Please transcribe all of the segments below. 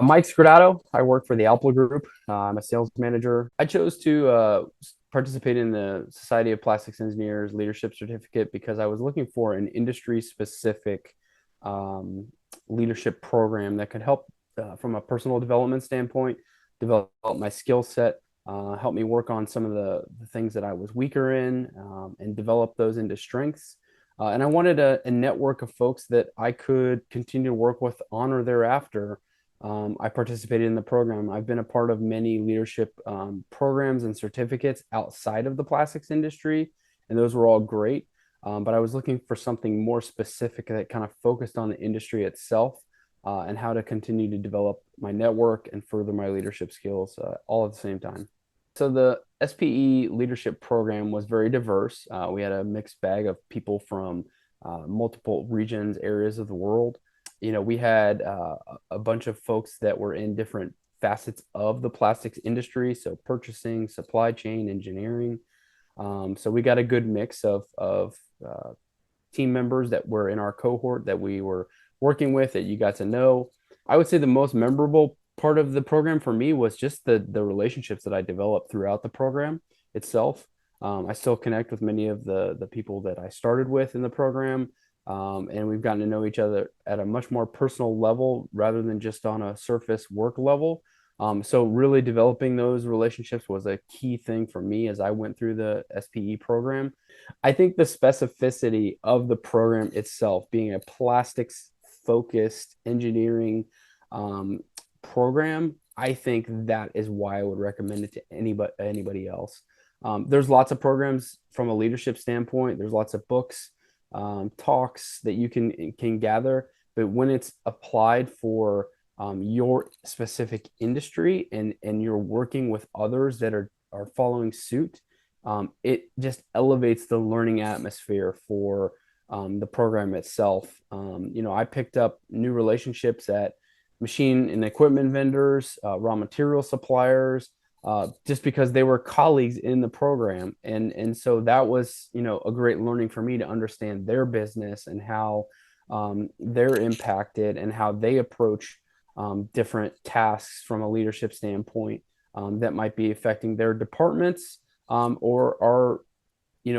Mike Sgradato. I work for the Alpla Group. I'm a sales manager. I chose to participate in the Society of Plastics Engineers Leadership Certificate because I was looking for an industry-specific um, leadership program that could help from a personal development standpoint, develop my skill set, help me work on some of the things that I was weaker in, and develop those into strengths. And I wanted a network of folks that I could continue to work with on or thereafter. I participated in the program. I've been a part of many leadership programs and certificates outside of the plastics industry, and those were all great. But I was looking for something more specific that kind of focused on the industry itself and how to continue to develop my network and further my leadership skills all at the same time. So the SPE leadership program was very diverse. We had a mixed bag of people from multiple regions, areas of the world. We had a bunch of folks that were in different facets of the plastics industry, so purchasing, supply chain, engineering. So we got a good mix of team members that were in our cohort that we were working with that you got to know. I would say the most memorable part of the program for me was just the relationships that I developed throughout the program itself. I still connect with many of the people that I started with in the program, and we've gotten to know each other at a much more personal level rather than just on a surface work level. So really developing those relationships was a key thing for me as I went through the SPE program. I think the specificity of the program itself, being a plastics focused engineering um, program, I think that is why I would recommend it to anybody else. There's lots of programs from a leadership standpoint. There's lots of books, talks that you can gather, but when it's applied for your specific industry and you're working with others that are following suit, it just elevates the learning atmosphere for the program itself. I picked up new relationships at machine and equipment vendors, raw material suppliers, just because they were colleagues in the program, and so that was a great learning for me to understand their business and how they're impacted and how they approach different tasks from a leadership standpoint that might be affecting their departments or are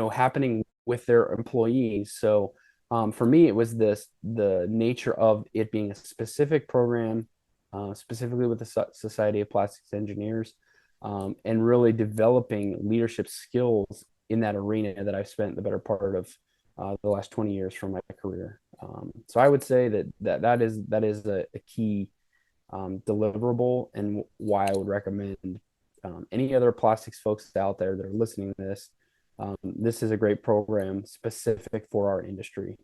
happening with their employees. So for me, it was the nature of it being a specific program, specifically with the Society of Plastics Engineers, and really developing leadership skills in that arena that I've spent the better part of the last 20 years from my career. So I would say that is a key deliverable, and why I would recommend any other plastics folks out there that are listening to this. This is a great program specific for our industry.